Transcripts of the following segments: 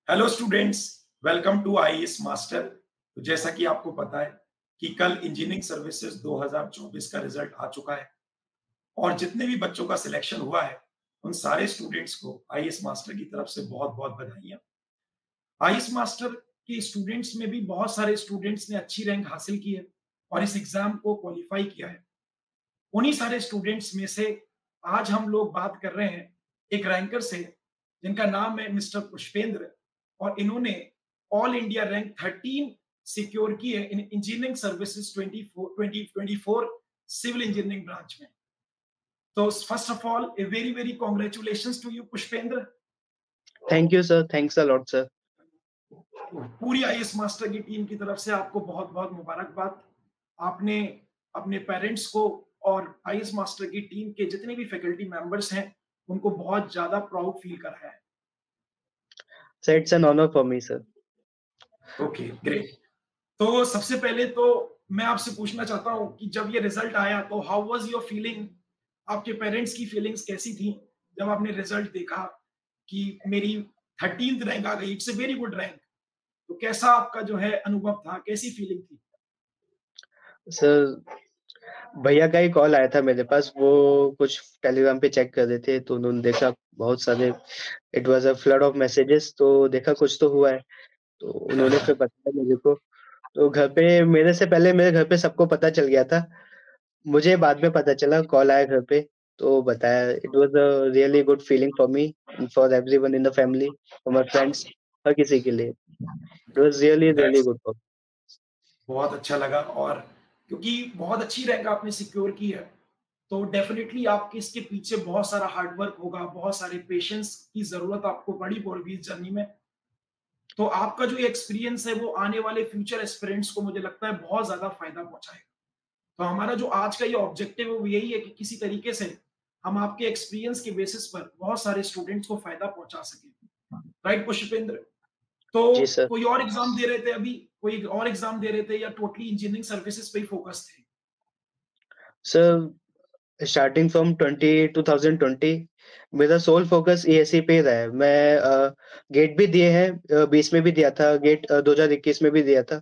Hello students, welcome to IAS master. तो जैसा कि आपको पता है कि कल इंजीनियरिंग सर्विसेज 2024 का रिजल्ट आ चुका है और जितने भी बच्चों का सिलेक्शन हुआ है उन सारे स्टूडेंट्स को आईएएस मास्टर की तरफ से बहुत बहुत बधाइयां। आईएएस मास्टर के स्टूडेंट्स में भी बहुत सारे स्टूडेंट्स ने अच्छी रैंक हासिल की है और इस एग्जाम को क्वालिफाई किया है। उन्हीं सारे स्टूडेंट्स में से आज हम लोग बात कर रहे हैं एक रैंकर से जिनका नाम है मिस्टर पुष्पेंद्र, और इन्होंने ऑल इंडिया रैंक 13 सिक्योर की है in engineering services 2024 civil engineering branch में। तो first of all a very very congratulations to you Pushpendra. Thank you sir, thanks a lot sir. पूरी आईएएस मास्टर की टीम की तरफ से आपको बहुत बहुत मुबारकबाद। आपने अपने पेरेंट्स को और आईएएस मास्टर की टीम के जितने भी फैकल्टी मेंबर्स हैं उनको बहुत ज्यादा प्राउड फील कराया है। Sir it's an honour for me sir. Okay, great. तो सबसे पहले तो मैं आपसे पूछना चाहता हूँ कि जब ये रिजल्ट आया तो हाउ वाज योर फीलिंग? आपके पेरेंट्स की फीलिंग्स कैसी थी जब आपने रिजल्ट देखा कि मेरी 13th रैंक आ गई? It's a very good rank. तो कैसा आपका जो है अनुभव था, कैसी फीलिंग थी? सर भैया का ही कॉल आया था मेरे पास, वो कुछ टेलीग्राम पे चेक कर रहे थे तो उन्होंने देखा बहुत सारे, it was a flood of messages, तो देखा कुछ तो हुआ है, तो उन्होंने फिर बताया मुझे को। तो घर पे मेरे से पहले मेरे घर पे सबको पता चल गया था। मुझे बाद में पता चला, कॉल आया घर पे तो बताया। It was a really good feeling for me and for everyone in the family, for my friends, हर किसी के लिए। It was really really that's good for बहुत अच्छा लगा। और क्योंकि बहुत अच्छी रैंक आपने सिक्योर की है तो डेफिनेटली आपके इसके पीछे बहुत सारा हार्डवर्क होगा, बहुत सारे पेशेंस की जरूरत आपको पड़ी होगी इस जर्नी में। तो आपका जो ये एक्सपीरियंस है वो आने वाले फ्यूचर एस्पिरेंट्स को मुझे लगता है बहुत ज्यादा फायदा पहुंचाएगा। तो हमारा जो आज का ये ऑब्जेक्टिव है वो यही है कि किसी तरीके से हम आपके एक्सपीरियंस के बेसिस पर बहुत सारे स्टूडेंट्स को फायदा पहुंचा सके। राइट पुष्पेंद्र? तो जी सर। कोई और एग्जाम दे रहे थे अभी, कोई और एग्जाम दे रहे थे या टोटली इंजीनियरिंग सर्विसेज पे ही फोकस थे? सर स्टार्टिंग फ्रॉम 2020 मेरा सोल फोकस एएससी पे ही रहा है। मैं गेट भी दिए हैं, 20 में भी दिया था गेट, 2021 में भी दिया था।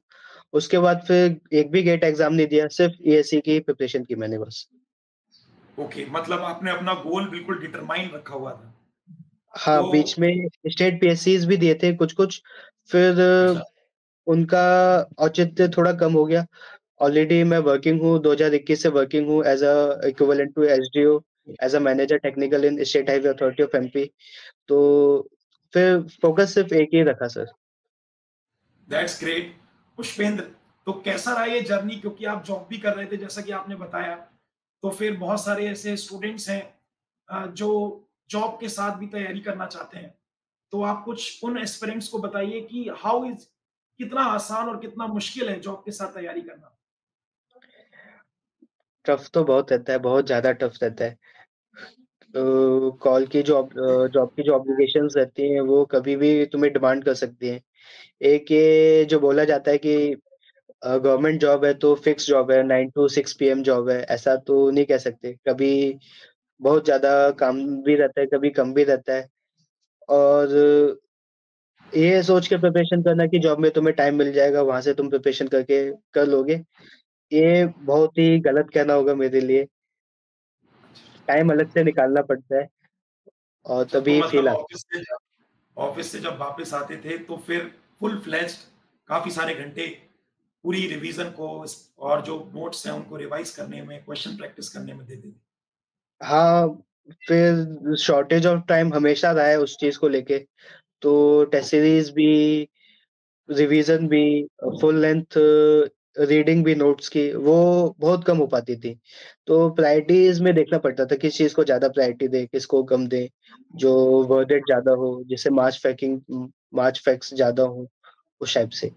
उसके बाद फिर एक भी गेट एग्जाम नहीं दिया, सिर्फ एएससी की प्रिपरेशन की मैंने बस। ओके, मतलब आपने अपना गोल बिल्कुल डिटरमाइन रखा हुआ था। हाँ, तो बीच में स्टेट पीएससीज भी दिए थे कुछ-कुछ, फिर अच्छा, उनका औचित्य थोड़ा कम हो गया। ऑलरेडी मैं वर्किंग हूँ, 2021 से वर्किंग हूँ as a equivalent to SDO, as a manager technical in state highway authority of MP. तो फिर फोकस सिर्फ एक ही रखा सर। That's great. पुष्पेंद्र, तो कैसा रहा ये जर्नी? क्योंकि आप जॉब भी कर रहे थे जैसा कि आपने बताया, तो फिर बहुत सारे ऐसे स्टूडेंट्स हैं जो जॉब के साथ भी तैयारी करना चाहते हैं। तो आप कुछ उन एस्पिरेंट्स को बताइए कि हाउ इज, कितना आसान और कितना मुश्किल है जॉब के साथ तैयारी करना? टफ तो बहुत रहता है, बहुत ज़्यादा टफ रहता है। जॉब की जो ऑब्लिगेशंस रहती हैं, वो कभी भी तुम्हें डिमांड कर सकती हैं। एक ये जो बोला जाता है कि गवर्नमेंट जॉब है तो फिक्स जॉब है, 9 टू 6 पीएम जॉब है, ऐसा तो नहीं कह सकते। कभी बहुत ज़्यादा काम भी रहता है, कभी कम भी रहता है। और ये सोच के प्रिपरेशन करना कि जॉब में तुम्हें टाइम मिल जाएगा, वहाँ से तुम प्रिपरेशन करके कर लोगे, ये बहुत ही गलत कहना होगा मेरे लिए। टाइम अलग से निकालना पड़ता है और अच्छा, तो तभी मतलब फ़ील आता है। ऑफिस से जब वापस आते थे तो फिर फुल फ्लेज्ड काफी सारे घंटे पूरी रिवीजन को और जो नोट्स हैं उनको रिवाइज करने में, क्वेश्चन प्रैक्टिस करने में दे देते थे। हाँ, फिर शॉर्टेज ऑफ टाइम हमेशा रहा है उस चीज़ को लेके, तो टेस्ट सीरीज़ भी, रिवीज़न भी, फुल लेंथ रीडिंग भी नोट्स की, वो बहुत कम हो पाती थी। तो प्रायोरिटीज़ में देखना पड़ता था किस चीज़ को ज़्यादा प्रायोरिटी दें, किसको कम दें, जो वर्डेड ज़्यादा हो, जिससे मार्च फैक्ट्स ज़्यादा हो, उस टाइप से।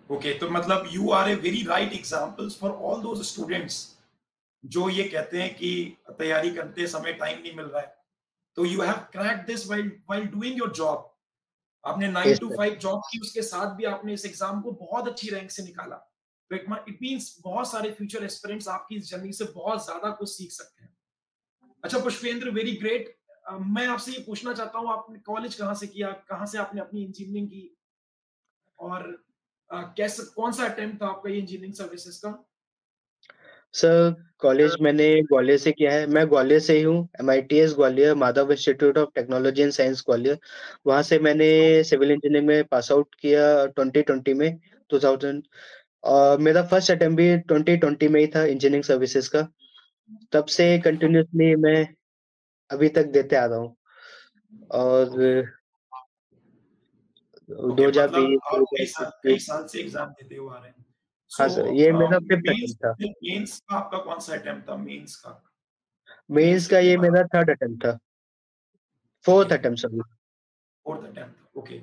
ओके, तो मतलब you are a very right examples for all those students जो ये कहते हैं कि तैयारी करते समय टाइम नहीं मिल रहा है। तो you have cracked this while while doing your job. आपने 9 यस टू सर। 5 जॉब की, उसके साथ भी आपने इस एग्जाम को बहुत अच्छी रैंक से निकाला। तो इट मींस बहुत सारे फ्यूचर एस्पिरेंट्स आपकी इस जर्नी से बहुत ज्यादा कुछ सीख सकते हैं। अच्छा पुष्पेंद्र, वेरी ग्रेट। मैं आपसे ये पूछना चाहता हूँ, आपने कॉलेज कहाँ से किया? कहाँ से आपने अपनी इंजीनियरिंग की? और कैसे कौन सा अटेम्प्ट था आपका ये इंजीनियरिंग सर्विसेज का? सर, कॉलेज मैंने ग्वालियर से किया है। मैं ग्वालियर से ही हूँ, MITS Gwalior, Madhav institute of technology and science Gwalior. वहाँ से मैंने सिविल इंजीनियरिंग में पास आउट किया 2020 में, 2000। और मेरा फर्स्ट अटेम्प्ट भी 2020 में ही था इंजीनियरिंग सर्विसेज का। तब से ओके, कंटिन्यूअसली मैं अभी तक देते आ रहा हूँ। ओके, और ओके, मतलब 2020, आप कई 2021। साल से एग्ज़ाम देते हुए आ रहे हैं। हाँ सो सर, ये मेरा 5th मेंस अटेम्प्ट था। मेंस का आपका कौन-सा अटेम्प्ट था मेंस का? मेंस मेंस का कितने ये बार? मेरा 3rd अटेम्प्ट था। Okay, 4th attempt sorry. 4th attempt, okay.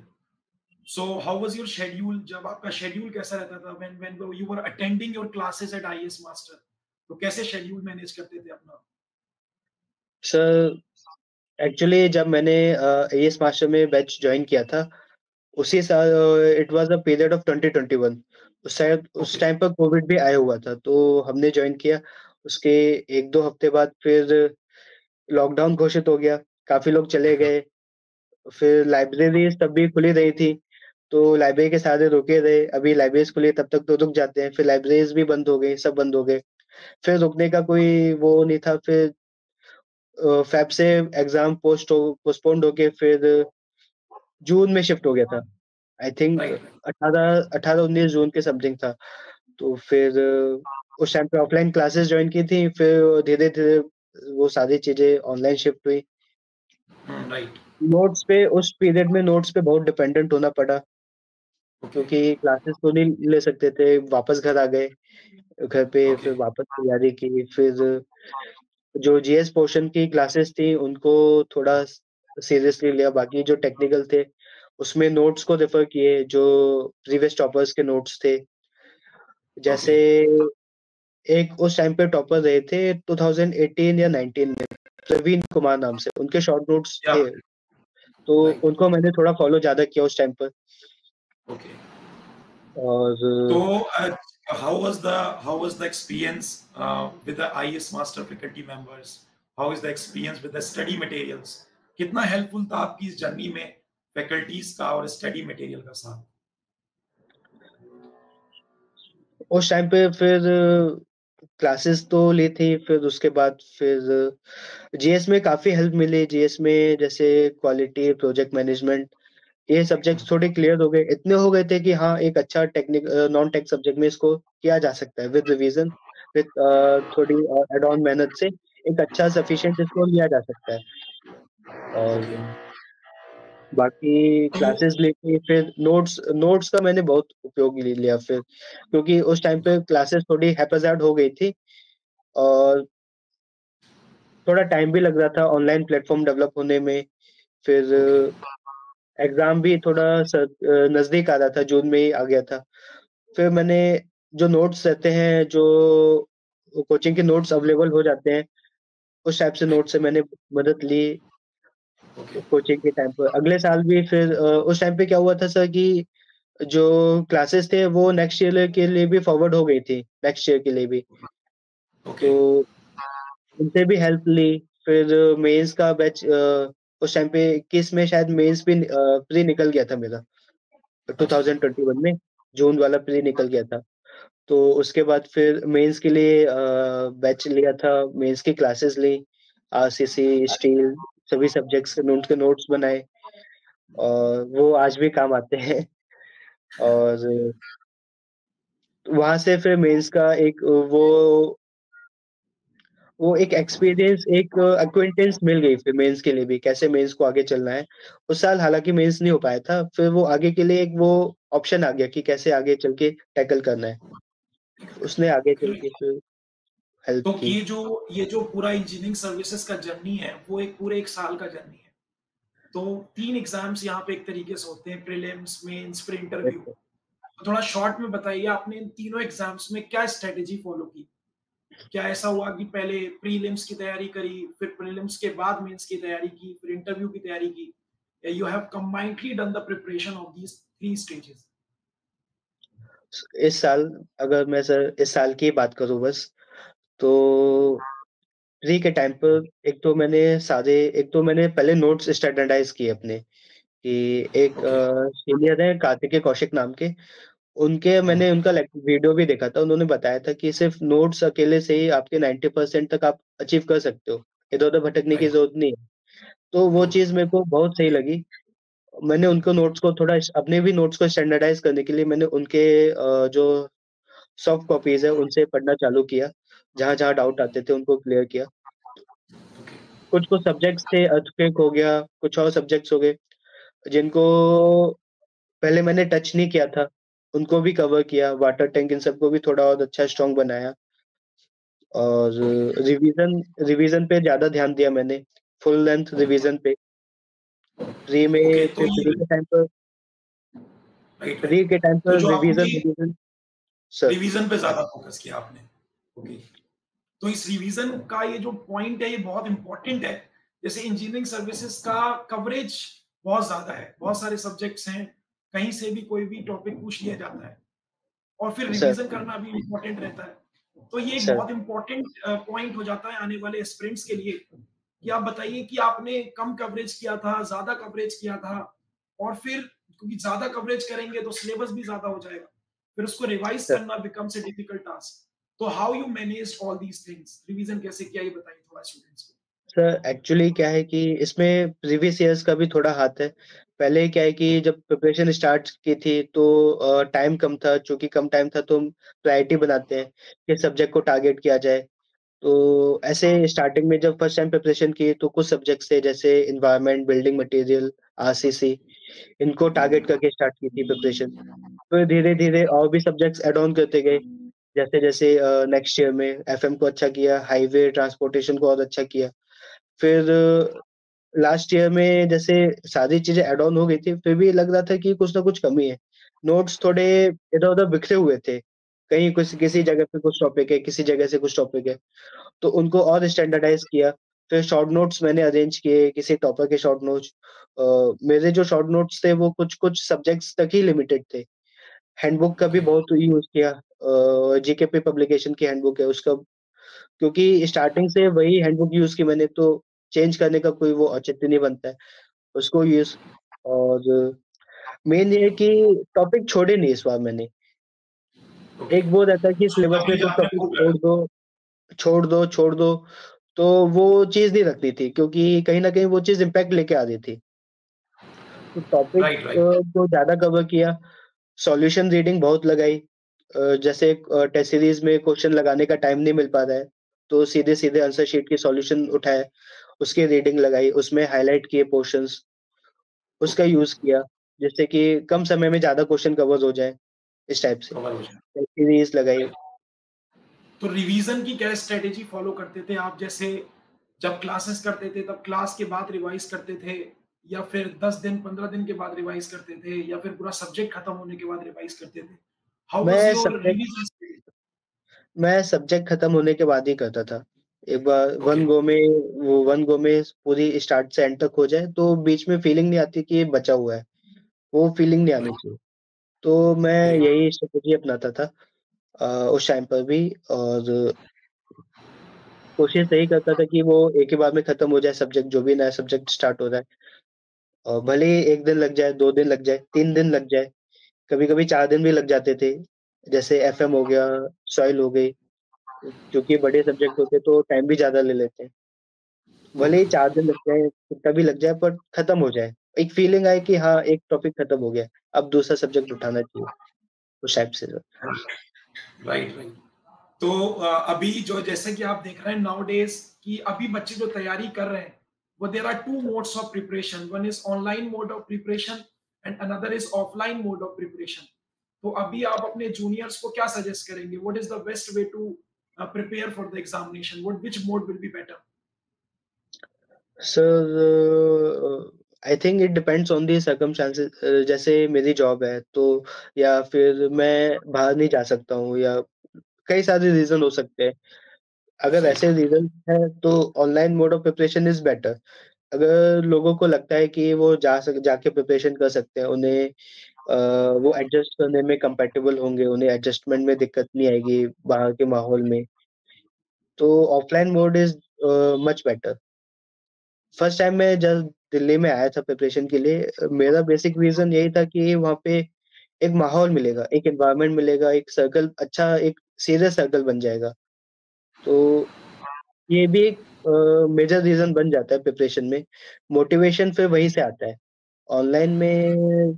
So how was your schedule? जब आपका शेड्यूल कैसा रहता था when you were attending your classes at IAS master? तो कैसे शेड्यूल मैनेज करते थे अपना? सर, एक्चुअली जब मैंने एएस मास्टर में बैच जॉइन किया था, उसी साल it was a period of 2021। उस ओके, टाइम पर कोविड भी आया हुआ था, तो हमने जॉइन किया। उसके 1-2 हफ्ते बाद फिर लॉकडाउन घोषित हो गया, काफ़ी लोग चले गए। फिर लाइब्रेरीज़ तब भी खुली रही थी, तो लाइब्रेरी के सारे रुके रहे। अभी लाइब्रेरीज़ खुली तब तक तो रुक जाते हैं, फिर लाइब्रेरीज़ भी बंद हो गई, सब बंद हो गए। फिर रुकने का कोई वो नहीं था। फिर फ़ेब से एग्ज़ाम पोस्टपोन्ड होके फिर जून में शिफ्ट हो गया था। I think right, right. 18-19 जून के समथिंग था। तो फिर उस टाइम पे ऑफलाइन क्लासेस जॉइन की थी, फिर धीरे-धीरे वो सारी चीज़ें ऑनलाइन शिफ्ट हुई। हुँ, राइट, नोट्स पे उस पीरियड में नोट्स पे बहुत डिपेंडेंट होना पड़ा, ओके, क्योंकि क्लासेस तो नहीं ले सकते थे, वापस घर आ गए। घर पे ओके, फिर वापस तैयारी की, फिर जो जीएस पोर्शन की क्लासेस थी, उनको थोड़ा सीरियसली लिया, बाकी जो टेक्निकल थे, उसमें नोट्स को रेफ़र किए, जो प्रीवियस टॉपर्स के नोट्स थे। ओके, जैसे एक उस टाइम पे टॉपर रहे थे 2018 या 19 में, प्रवीण कुमार नाम से, उनके शॉर्ट नोट्स या थे, तो राइट, उनको मैंने थोड़ा फ़ॉलो ज़्यादा किया उस टाइम पर। ओके। तो और how was the experience with the IAS master faculty members? How is the experience with the study materials? कितना हेल्पफुल था आपकी इस जर्नी में फैकल्टीज का और स्टडी मटेरियल का साथ? उस टाइम पे फिर क्लासेस तो ली थी, फिर उसके बाद फिर जीएस में काफ़ी हेल्प मिली। जीएस में जैसे क्वालिटी, प्रोजेक्ट मैनेजमेंट, ये सब्जेक्ट्स थोड़े क्लियर हो गए। इतने हो गए थे कि हाँ, एक अच्छा नॉन टेक सब्जेक्ट में इसको किया जा सकता है विद रिवीजन, विद थोड़ी एड ऑन मेहनत से एक अच्छा सफिशिएंट इसको लिया जा सकता है। और बाकी तो क्लासेस लेके फिर नोट्स नोट्स का मैंने बहुत उपयोग ले लिया फिर, क्योंकि उस टाइम पे क्लासेस थोड़ी हैपेज़ार्ड हो गई थी और थोड़ा टाइम भी लग रहा था ऑनलाइन प्लेटफ़ॉर्म डेवलप होने में। फिर ओके, एग्ज़ाम भी थोड़ा नज़दीक आ रहा था, जून में ही आ गया था। फिर मैंने जो नोट्स रहते हैं, जो कोचिंग के नोट्स अवेलेबल हो जाते हैं, उस टाइप से राइट, नोट से मैंने मदद ली ओके, कोचिंग के टाइम पर। अगले साल भी फिर उस टाइम पे क्या हुआ था सर कि जो क्लासेस थे वो नेक्स्ट ईयर के लिए भी फॉरवर्ड हो गई थी, नेक्स्ट ईयर के लिए भी। ओके, तो उनसे भी हेल्प ली। फिर मेंस का बैच उस टाइम पे 21 में शायद मेंस भी प्री निकल गया था मेरा, अच्छा, 2021 में जून वाला प्री निकल गया था। तो उसके बाद फिर मेंस के लिए बैच लिया था, मेंस की क्लासेस ली, आरसीसी, स्टील सभी सब्जेक्ट्स के नोट्स बनाए और वो आज भी काम आते हैं। और वहाँ से फिर मेंस का एक वो एक एक्सपीरियंस, एक एक्विनेंटेंस मिल गई फिर मेंस के लिए भी, कैसे मेंस को आगे चलना है। उस साल हालाँकि मेंस नहीं हो पाया था, फिर वो आगे के लिए एक वो ऑप्शन आ गया कि कैसे आगे चल के टैकल करना है। उसने आगे चल के फिर हेल्प तो की। ये जो पूरा इंजीनियरिंग सर्विसेज का जर्नी है, वो एक पूरे 1 साल का जर्नी है। तो 3 एग्ज़ाम्स यहाँ पे एक तरीके से होते हैं, प्रीलिम्स, मेंस, फिर इंटरव्यू। तो थोड़ा शॉर्ट में बताइए आपने इन तीनों एग्ज़ाम्स में क्या स्ट्रैटेजी फ़ॉलो की? क्या ऐसा हुआ कि पहले प्रीलिम्स की तैयारी करी, फिर प्रीलिम्स के बाद मेंस की तैयारी की, फिर इंटरव्यू की तैयारी की? या you have combinedly done the preparation of these 3 stages? इस साल, अगर मैं सर इस साल की बात करूँ बस, तो प्री के टाइम पर एक तो मैंने पहले नोट्स स्टैंडर्डाइज़ किए अपने, कि एक ओके, सीनियर है कार्तिकेय कौशिक नाम के, उनके मैंने उनका वीडियो भी देखा था। उन्होंने बताया था कि सिर्फ़ नोट्स अकेले से ही आपके 90% तक आप अचीव कर सकते हो। इधर-उधर भटकने की राइट, ज़रूरत नहीं है। तो वो ट्रू, चीज़ मेरे को बहुत सही लगी। मैंने उनको नोट्स को थोड़ा अपने भी नोट्स को स्टैंडर्डाइज़ करने के लिए मैंने उनके जो सॉफ्ट कॉपीज़ है उनसे पढ़ना चालू किया। जहाँ-जहाँ डाउट आते थे उनको क्लियर किया। ओके, कुछ-कुछ सब्जेक्ट्स थे, अर्थक्वेक हो गया, कुछ और सब्जेक्ट्स हो गए, जिनको पहले मैंने टच नहीं किया था, उनको भी कवर किया, वाटर टैंक इन सबको भी थोड़ा और अच्छा स्ट्रॉन्ग बनाया और ओके, रिवीज़न रिवीज़न पे ज़्यादा ध्यान दिया मैंने, फुल लेंथ रिवीज़न पे। प्री ओके, में तो फिर ये राइट, राइट, प्री के टाइम तो पर जो रिवीज़न आपने रिवीज़न सर, रिवीजन पे ज़्यादा फ़ोकस किया आपने, ओके। तो इस रिवीजन का ये जो पॉइंट है ये बहुत इंपॉर्टेंट है। जैसे इंजीनियरिंग सर्विसेज का कवरेज बहुत ज़्यादा है, बहुत सारे सब्जेक्ट्स हैं, कहीं से भी कोई भी टॉपिक पूछ लिया जाता है और फिर सर, रिवीजन करना भी इंपॉर्टेंट रहता है। तो ये एक सर। बहुत इंपॉर्टेंट पॉइंट हो जाता है आने वाले एस्पिरेंट्स के लिए कि आप बताइए कि आपने कम कवरेज किया था, ज़्यादा कवरेज किया था और फिर क्योंकि ज़्यादा कवरेज करेंगे तो सिलेबस भी ज़्यादा हो जाएगा। फिर उसको रिवाइज़ सर करना बिकम्स अ डिफिकल्ट टास्क। तो how you managed all these things? Revision कैसे किया ये बताइए थोड़ा स्टूडेंट्स को? सर एक्चुअली क्या है कि इसमें प्रीवियस ईयर्स का भी थोड़ा हाथ है। पहले क्या है कि जब प्रिपरेशन स्टार्ट की थी तो टाइम कम था, चूँकि कम टाइम था तो हम प्रायोरिटी बनाते हैं, किस सब्जेक्ट को टारगेट किया जाए। तो ऐसे स्टार्टिंग में जब फर्स्ट टाइम प्रिपरेशन की तो कुछ सब्जेक्ट्स थे जैसे एनवायरनमेंट, बिल्डिंग मटेरियल, आरसीसी, इनको टारगेट करके स्टार्ट की थी प्रिपरेशन। फिर धीरे-धीरे और भी सब्जेक्ट्स ऐड ऑन करते गए। जैसे-जैसे नेक्स्ट ईयर में एफएम को अच्छा किया, हाईवे ट्रांसपोर्टेशन को और अच्छा किया। फिर लास्ट ईयर में जैसे सारी चीज़ें ऐड ऑन हो गई थी, फिर भी लग रहा था कि कुछ ना कुछ कमी है। नोट्स थोड़े इधर-उधर बिखरे हुए थे। कहीं कुछ किसी जगह पे कुछ टॉपिक है, किसी जगह से कुछ टॉपिक है, तो उनको और स्टैंडर्डाइज़ किया। फिर शॉर्ट नोट्स मैंने अरेंज किए, किसी टॉपिक के शॉर्ट नोट्स। मेरे जो शॉर्ट नोट्स थे वो कुछ-कुछ सब्जेक्ट्स तक ही लिमिटेड थे। हैंडबुक का भी ओके, बहुत यूज़ किया। जीकेपी पब्लिकेशन की हैंडबुक है उसका, क्योंकि स्टार्टिंग से वही हैंडबुक यूज़ की मैंने, तो चेंज करने का कोई वो औचित्य नहीं बनता है। उसको यूज़ और मेन ये है कि टॉपिक छोड़े नहीं इस बार मैंने। ओके। एक वो रहता है कि जो सिलेबस में कभी कुछ आपने टॉपिक खूब छोड़ दो, तो वो चीज़ नहीं रखनी थी क्योंकि कहीं न कहीं वो चीज़ इम्पैक्ट लेके आ रही थी। तो टॉपिक राइट, राइट, को ज़्यादा कवर किया, सॉल्यूशन रीडिंग बहुत लगाई। जैसे टेस्ट सीरीज़ में क्वेश्चन लगाने का टाइम नहीं मिल पा रहा है, तो सीधे-सीधे आंसर शीट की सॉल्यूशन उठाए, उसकी रीडिंग लगाई, उसमें हाइलाइट किए पोर्शंस, उसका यूज़ किया, जिससे कि कम समय में ज़्यादा क्वेश्चन कवर हो जाएँ, इस टाइप से। कवर हो जाए। टेस्ट सीरीज़ लगाई। राइट। तो रिवीजन की क्या स्ट्रेटेजी फॉलो करते थे आप? जैसे जब क्लासेस करते थे तब क्लास के बाद रिवाइज करते थे या फिर 10 दिन 15 दिन के बाद रिवाइज करते थे या फिर पूरा सब्जेक्ट खत्म होने के बाद रिवाइज करते थे? हाउ वाज़ मैं योर सब्जेक्ट रिवीजन स्टाइल? मैं सब्जेक्ट खत्म होने के बाद ही करता था। एक बार ओके, वन गो में पूरी स्टार्ट से एंड तक हो जाए, तो बीच में फीलिंग नहीं आती कि ये बचा हुआ है, वो फीलिंग नहीं आनी राइट, चाहिए। तो मैं वेरी गुड। यही स्ट्रेटेजी अपनाता था उस टाइम पर भी और कोशिश यही करता था कि वो एक ही बार में खत्म हो जाए सब्जेक्ट, जो भी नया सब्जेक्ट स्टार्ट हो रहा है। भले ही 1 दिन लग जाए, 2 दिन लग जाए, 3 दिन लग जाए, कभी-कभी 4 दिन भी लग जाते थे। जैसे एफएम हो गया, सॉइल हो गई, क्योंकि बड़े सब्जेक्ट होते हैं तो टाइम भी ज़्यादा ले लेते हैं। भले ही ओके, 4 दिन लग जाए, कितना भी लग जाए पर खत्म हो जाए। एक फीलिंग आए कि हाँ, एक टॉपिक खत्म हो गया, अब दूसरा सब्जेक्ट उठाना चाहिए, उस टाइप से। Right, right. तो अभी जो जैसे कि आप देख रहे हैं नाउअडेज कि अभी बच्चे जो तैयारी कर रहे हैं वो there are two modes of preparation, one is online mode of preparation and another is offline mode of preparation. तो अभी आप अपने जूनियर्स को क्या सजेस्ट करेंगे? What is the best way to prepare for the examination? What which mode will be better? Sir I think it depends on the circumstances. जैसे मेरी job है तो या फिर मैं बाहर नहीं जा सकता हूँ या कई सारे रीज़न हो सकते हैं। अगर राइट, ऐसे रीज़न हैं तो online mode of preparation is better. अगर लोगों को लगता है कि वो जाके प्रिपरेशन कर सकते हैं, उन्हें वो एडजस्ट करने में कंफर्टेबल होंगे, उन्हें एडजस्टमेंट में दिक्कत नहीं आएगी बाहर के माहौल में, तो offline mode is much better. First time मैं जब दिल्ली में आया था प्रिपरेशन के लिए, मेरा बेसिक रीज़न यही था कि वहाँ पे एक माहौल मिलेगा, एक एनवायरनमेंट मिलेगा, एक सर्कल अच्छा एक सीरियस सर्कल बन जाएगा। तो ये भी एक मेजर रीज़न बन जाता है प्रिपरेशन में। मोटिवेशन फिर वहीं से आता है। ऑनलाइन में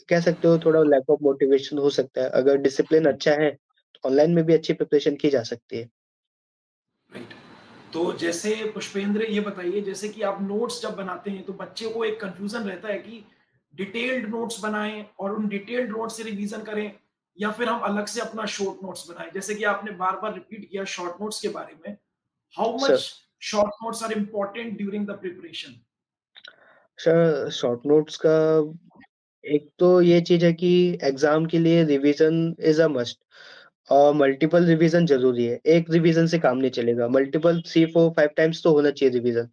कह सकते हो थोड़ा लैक ऑफ मोटिवेशन हो सकता है। अगर डिसिप्लिन अच्छा है, तो ऑनलाइन में भी अच्छी प्रिपरेशन की जा सकती है। राइट। तो जैसे पुष्पेंद्र ये बताइए, जैसे कि आप नोट्स जब बनाते हैं तो बच्चे को एक कंफ्यूजन रहता है कि डिटेल्ड नोट्स बनाएं और उन डिटेल्ड नोट्स से रिवीजन करें, या फिर हम अलग से अपना शॉर्ट नोट्स बनाएं। जैसे कि आपने बार बार रिपीट किया शॉर्ट नोट्स के बारे में, how much sir short notes are important during the preparation? Sir short notes का एक तो ये चीज़ है कि एग्ज़ाम के लिए रिवीज़न इज़ अ मस्ट और मल्टीपल रिवीज़न ज़रूरी है। एक रिवीज़न से काम नहीं चलेगा, मल्टीपल 3, 4, 5 टाइम्स तो होना चाहिए रिवीज़न।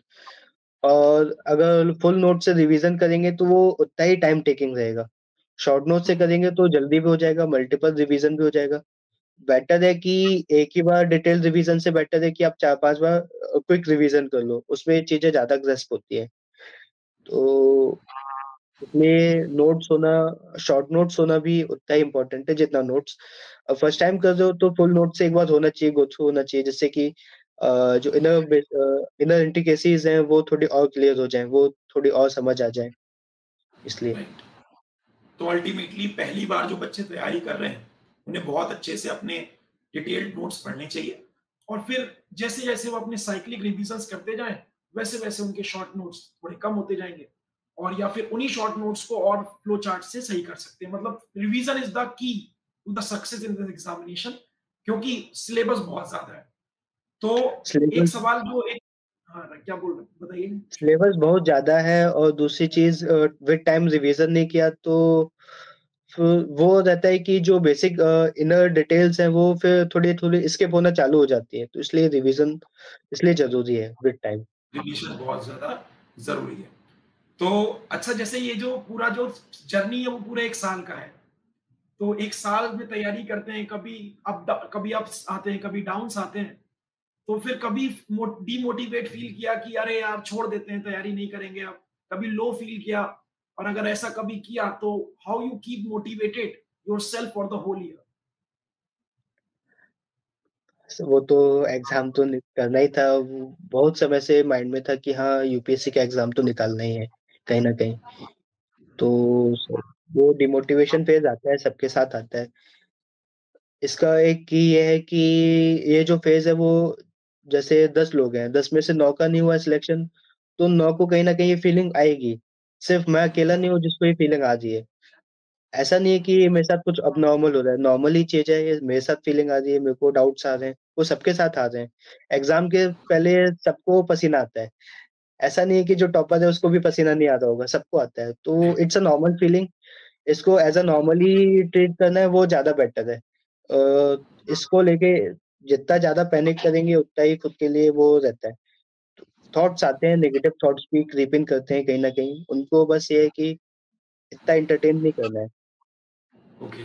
और अगर फुल नोट से रिवीज़न करेंगे तो वो उतना ही टाइम टेकिंग रहेगा। शॉर्ट नोट से करेंगे तो जल्दी भी हो जाएगा, मल्टीपल रिवीज़न भी हो जाएगा। बेटर है कि एक ही बार डिटेल रिवीज़न से बेटर है कि आप 4-5 बार क्विक रिवीज़न कर लो, उसमें चीज़ें ज़्यादा ग्रैस्प होती हैं। तो इसलिए नोट्स होना शॉर्ट नोट्स होना भी उतना ही इम्पोर्टेंट है जितना नोट्स। फर्स्ट टाइम कर रहे हो तो फुल नोट से एक बार होना चाहिए, गो थ्रू होना चाहिए जिससे कि जो इनर इंट्रिकेसीज़ हैं वो थोड़ी और क्लियर हो जाएँ, वो थोड़ी और समझ आ जाएँ, इसलिए। राइट। तो अल्टीमेटली पहली बार जो बच्चे तैयारी कर रहे हैं, उन्हें बहुत अच्छे से अपने डिटेल्ड नोट्स पढ़ने चाहिए, और फिर जैसे-जैसे वो अपने साइक्लिक रिविजन्स करते जाएँ, वैसे-वैसे उनके शॉर्ट नोट्स थोड़े कम होते जाएँगे, और या फिर उन्हीं शॉर्ट नोट्स को और फ्लो चार्ट से सही कर सकते हैं। मतलब revision is the key to the success in this examination, क्योंकि सिलेबस बहुत ज़्यादा है। तो एक सिलेबस सवाल जो एक हाँ, क्या बोल रहे हैं? बताइए? सिलेबस बहुत ज़्यादा है और दूसरी चीज़ विद टाइम रिवीज़न नहीं किया तो फिर वो रहता है कि जो बेसिक इनर डिटेल्स हैं वो फिर थोड़ी-थोड़ी स्किप होना चालू हो जाती है। तो इसलिए रिवीज़न इसलिए ज़रूरी है विद टाइम। रिवीजन बहुत ज़्यादा ज़रूरी है। तो अच्छा, जैसे ये जो पूरा जो जर्नी है वो पूरे 1 साल का है। तो 1 साल में तैयारी करते हैं, कभी अप्स आते हैं, कभी डाउन्स आते हैं। तो फिर कभी डिमोटिवेट फ़ील किया कि अरे यार छोड़ देते हैं, तैयारी नहीं करेंगे अब। कभी लो फ़ील किया, और अगर ऐसा कभी किया तो how you keep motivated yourself for the whole year? वो तो एग्ज़ाम तो नि करना ही था। वो बहुत समय से माइंड में था कि हाँ, यूपीएससी का एग्ज़ाम तो निकालना ही है, कहीं न कहीं। तो स वो डिमोटिवेशन फ़ेज़ आता है, सबके साथ आता है। इसका एक की ये है कि ये जो फ़ेज़ है वो जैसे 10 लोग हैं, 10 में से 9 का नहीं हुआ सिलेक्शन, तो 9 को कहीं न कहीं ये फ़ीलिंग आएगी। सिर्फ़ मैं अकेला नहीं हूँ जिसको ये फ़ीलिंग आ रही है। ऐसा नहीं है कि मेरे साथ कुछ अबनॉर्मल हो रहा है, नॉर्मल ही चीज़ है ये, मेरे साथ फीलिंग आ रही है, मेरे को डाउट्स आ रहे हैं, वो सबके साथ आ रहे हैं। एग्ज़ाम के पहले सबको पसीना आता है, ऐसा नहीं है कि जो टॉपर है उसको भी पसीना नहीं आ रहा होगा, सबको आता है। तो इट्स अ नॉर्मल फीलिंग, इसको एज़ अ नॉर्मली ट्रीट करना है वो ज़्यादा बेटर है। इसको लेके जितना ज़्यादा पैनिक करेंगे उतना ही खुद के लिए वो रहता है। थॉट्स आते हैं, नेगेटिव थॉट्स भी क्रीप इन करते हैं कहीं न कहीं, उनको बस ये है कि इतना एंटरटेन नहीं करना है। ओके।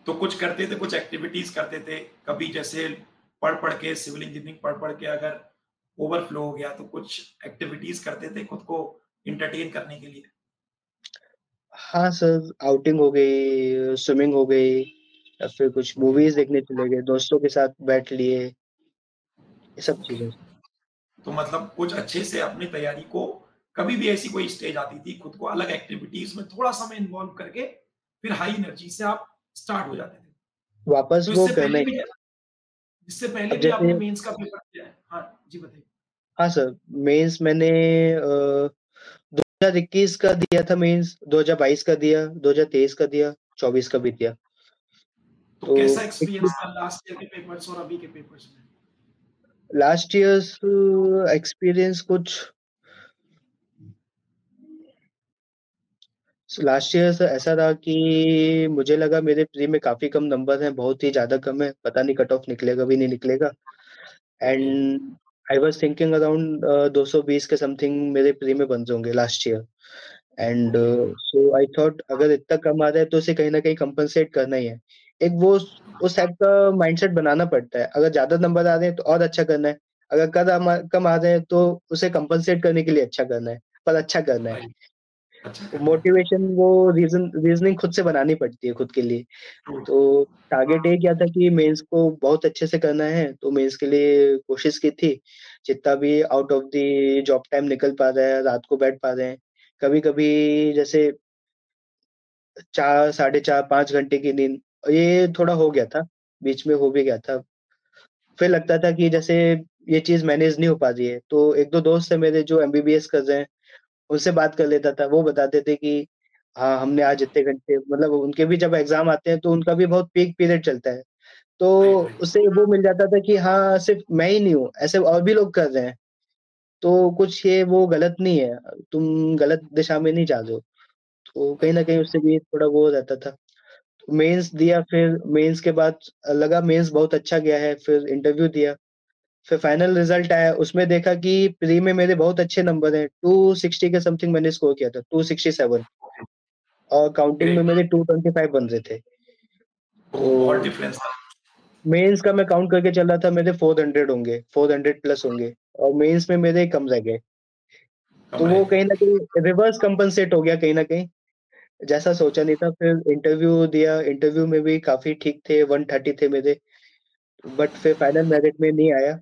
तो कुछ करते थे, कुछ एक्टिविटीज़ करते थे, कभी जैसे पढ़-पढ़ के सिविल इंजीनियरिंग पढ़-पढ़ के अगर ओवरफ्लो हो गया तो कुछ एक्टिविटीज़ करते थे खुद को एंटरटेन करने के लिए? हाँ सर, आउटिंग हो गई, स्विमिंग हो गई या फिर कुछ ओके। मूवीज़ देखने चले गए, दोस्तों के साथ बैठ लिए, ये सब ओके। चीज़ें। तो मतलब कुछ अच्छे से अपनी तैयारी को, कभी भी ऐसी कोई स्टेज आती थी, खुद को अलग एक्टिविटीज़ में थोड़ा समय इन्वॉल्व करके फिर हाई एनर्जी से आप स्टार्ट हो जाते थे। वापस तो वो करना ही इससे पहले अब भी आपने जैसे मेंस का पेपर दिया है? हाँ, जी बताइए। हाँ सर, मेंस मैंने 2021 का दिया था मेंस, 2022 का दिया, 2023 का दिया, 24 का भी दिया। तो तो कैसा 21 एक्सपीरियंस था लास्ट ईयर के पेपर्स और अभी के पेपर्स में? लास्ट ईयर्स एक्सपीरियंस कुछ लास्ट ईयर ऐसा रहा कि मुझे लगा मेरे प्री में काफ़ी कम नंबर हैं, बहुत ही ज़्यादा कम है, पता नहीं कट ऑफ निकलेगा भी नहीं निकलेगा। Okay. And I was thinking around 220 के समथिंग मेरे प्री में बन जाएँगे last year. And okay. So I thought अगर इतना कम आ रहा है तो उसे कहीं न कहीं कंपनसेट करना ही है। एक वो उस टाइप का माइंडसेट बनाना पड़ता है। अगर ज़्यादा नंबर आ रहे हैं तो और अच्छा करना है, अगर कम आ रहे हैं तो उसे कंपनसेट करने के लिए अच्छा करना है, पर अच्छा करना है। राइट, अच्छा करना है। मोटिवेशन वो रीज़निंग खुद से बनानी पड़ती है खुद के लिए। ट्रू। तो टारगेट ये किया था कि मेंस को बहुत अच्छे से करना है, तो मेंस के लिए कोशिश की थी। जितना भी out of the job time निकल पा रहा है, रात को बैठ पा रहे हैं। कभी-कभी जैसे 4 साढ़े 4 5 घंटे की नींद ये थोड़ा हो गया था, बीच में हो भी गया था। फिर लगता था कि जैसे ये चीज़ मैनेज नहीं हो पा रही है, तो 1-2 दोस्त हैं मेरे जो एमबीबीएस कर रहे हैं, उनसे बात कर लेता था। वो बताते थे कि हाँ, हमने आज इतने घंटे मतलब उनके भी जब एग्ज़ाम आते हैं तो उनका भी बहुत पीक पीरियड चलता है। तो राइट, राइट। उससे वो मिल जाता था कि हाँ, सिर्फ़ मैं ही नहीं हूँ, ऐसे और भी लोग कर रहे हैं। तो कुछ ये वो गलत नहीं है, तुम गलत दिशा में नहीं जा रहे हो। तो कहीं न कहीं उससे भी थोड़ा वो रहता था। मेंस दिया फिर मेंस के बाद लगा मेंस बहुत अच्छा गया है, फिर इंटरव्यू दिया। फिर फाइनल रिज़ल्ट आया, उसमें देखा कि प्री में मेरे बहुत अच्छे नंबर हैं, 260 के समथिंग मैंने स्कोर किया था, 267 और काउंटिंग में ग्रेट। मेरे 225 बन रहे थे। ओह! बहुत तो डिफरेंस था। मेंस का मैं काउंट करके चल रहा था मेरे 400 होंगे, 400 प्लस होंगे और मेंस में मेरे कम रह गए। कम तो रह वो गए। कहीं न कहीं रिवर्स कंपेंसेट हो गया कहीं न कहीं, जैसा सोचा नहीं था। फिर इंटरव्यू दिया, इंटरव्यू में भी काफ़ी ठीक थे, 130 थे मेरे, बट फिर फाइनल मेरिट में नहीं आया।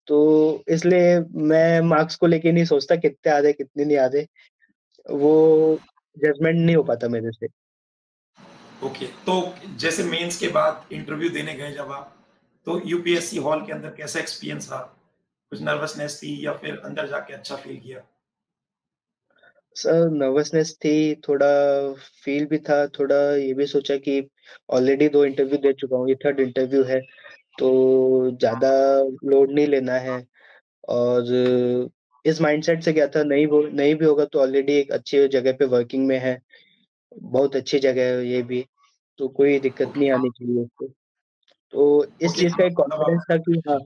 तो इसलिए मैं मार्क्स को लेके नहीं सोचता कितने आ रहे, कितने नहीं आ रहे, वो जजमेंट नहीं हो पाता मेरे से। ओके, तो जैसे मेंस के बाद इंटरव्यू देने गए जब आप, तो यूपीएससी हॉल के अंदर कैसा एक्सपीरियंस रहा? कुछ नर्वसनेस थी या फिर अंदर जाके अच्छा फील किया? सर नर्वसनेस थी, थोड़ा फ़ील भी था, थोड़ा ये भी सोचा कि ऑलरेडी 2 इंटरव्यू दे चुका हूँ, ये 3rd इंटरव्यू है, तो ज़्यादा लोड नहीं लेना है और इस माइंडसेट से गया था, नहीं भी होगा तो ऑलरेडी एक अच्छी जगह पे वर्किंग में है, बहुत अच्छी जगह है ये भी, तो कोई दिक्कत ओके, नहीं आनी चाहिए उसको। तो इस ओके, चीज़ का एक मतलब आप कॉन्फिडेंस था कि हाँ,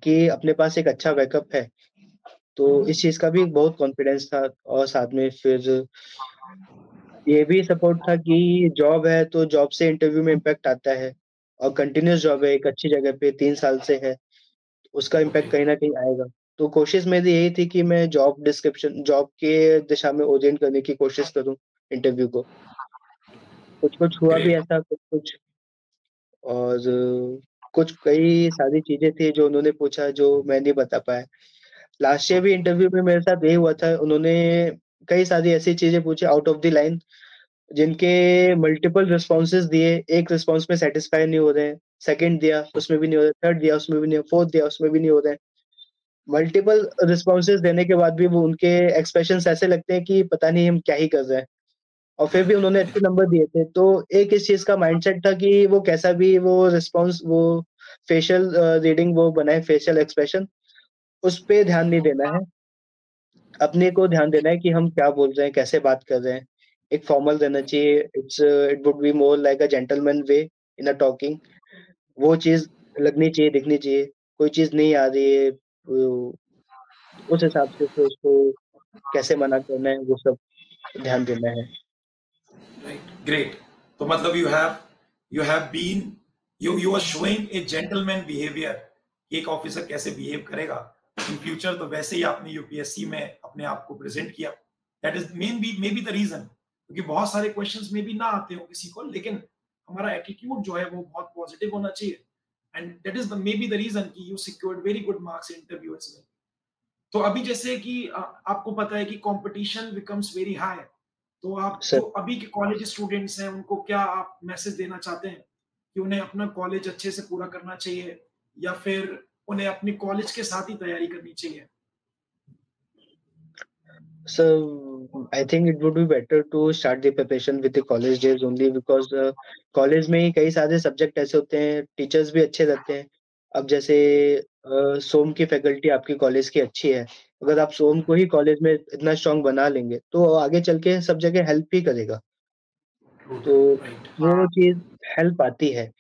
कि अपने पास एक अच्छा बैकअप है, तो इस चीज़ का भी बहुत कॉन्फिडेंस था और साथ में फिर ये भी सपोर्ट था कि जॉब है, तो जॉब से इंटरव्यू में इम्पैक्ट आता है और कंटीन्यूअस जॉब है, एक अच्छी जगह पे 3 साल से है, उसका ओके, इम्पैक्ट कहीं न कहीं आएगा। तो कोशिश मेरी यही थी कि मैं जॉब के दिशा में ओरिएंट करने की कोशिश करूँ इंटरव्यू को। कुछ-कुछ हुआ भी ग्रेट। ऐसा, कुछ-कुछ और कुछ कई सारी चीज़ें थी जो उन्होंने पूछा जो मैं नहीं बता पाया। लास्ट ईयर भी ओके, इंटरव्यू में मेरे साथ यही हुआ था, उन्होंने कई सारी ऐसी चीज़ें पूछी आउट ऑफ द लाइन जिनके मल्टीपल रिस्पॉन्सेज़ दिए, एक रिस्पॉन्स में सैटिस्फाई नहीं हो रहे हैं, सेकंड दिया, उसमें भी नहीं हो रहा, थर्ड दिया, उसमें भी नहीं, फोर्थ दिया, उसमें भी नहीं हो रहे हैं। मल्टीपल रिस्पॉन्सेज़ देने के बाद भी वो उनके एक्सप्रेशंस ऐसे लगते हैं कि पता नहीं हम क्या ही कर रहे हैं और फिर भी उन्होंने अच्छे नंबर दिए थे। तो एक इस चीज़ का माइंडसेट था कि वो कैसा भी वो रिस्पॉन्स वो फेशियल रीडिंग वो बनाए फेशियल एक्सप्रेशन, उस पे ध्यान नहीं देना है। अपने को ध्यान देना है कि हम क्या बोल रहे हैं, कैसे बात कर रहे हैं। एक फॉर्मल रहना चाहिए, it would be more like a gentleman way in a talking. वो चीज़ लगनी चाहिए, दिखनी चाहिए। कोई चीज़ नहीं आ रही है, उस हिसाब से फिर उसको कैसे मना करना है, वो सब ध्यान देना है। Right, great. तो मतलब you have been, you are showing a gentleman behaviour. एक ऑफिसर कैसे बिहेव करेगा इन फ्यूचर, तो वैसे ही आपने यूपीएससी में अपने आप को प्रेजेंट किया। That is may B the reason, क्योंकि बहुत सारे क्वेश्चंस में भी ना आते हो किसी को, लेकिन हमारा एटीट्यूड जो है वो बहुत पॉजिटिव होना चाहिए, and that is the may be the reason कि you secured very good marks in interview as well. तो अभी जैसे कि आपको पता है कि कंपटीशन बिकम्स वेरी हाई, तो आप सर जो अभी के कॉलेज स्टूडेंट्स हैं उनको क्या आप मैसेज देना चाहते हैं कि उन्हें अपना कॉलेज अच्छे से पूरा करना चाहिए या फिर उन्हें अपनी कॉलेज के साथ ही तैयारी करनी चाहिए? So I think it would be better to start the preparation with the college days only because college में ही कई सारे सब्जेक्ट ऐसे होते हैं, टीचर्स भी अच्छे रहते हैं। अब जैसे सोम की फैकल्टी आपकी कॉलेज की अच्छी है, अगर आप सोम को ही कॉलेज में इतना स्ट्रॉन्ग बना लेंगे, तो आगे चल के सब जगह हेल्प ही करेगा। ट्रू, तो राइट। वो चीज़ हेल्प आती है।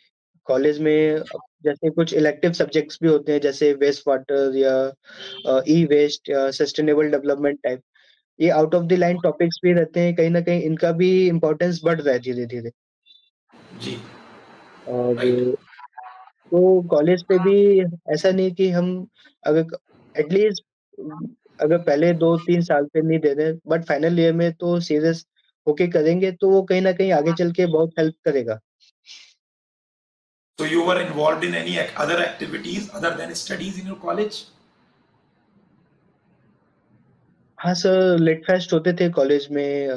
कॉलेज में जैसे कुछ इलेक्टिव सब्जेक्ट्स भी होते हैं, जैसे वेस्ट वाटर या ई-वेस्ट या सस्टेनेबल डेवलपमेंट टाइप। ये out of the line topics भी रहते हैं, कहीं न कहीं इनका भी इम्पोर्टेंस बढ़ रहा है धीरे-धीरे। जी, और राइट। तो कॉलेज पे भी ऐसा नहीं कि हम अगर एटलीस्ट अगर पहले 2-3 साल पे नहीं दे रहे बट फाइनल ईयर में तो सीरियस होके करेंगे तो वो कहीं न कहीं आगे चल के बहुत हेल्प करेगा। So you were involved in any other activities other than studies in your college? हाँ सर, लिट फेस्ट होते थे कॉलेज में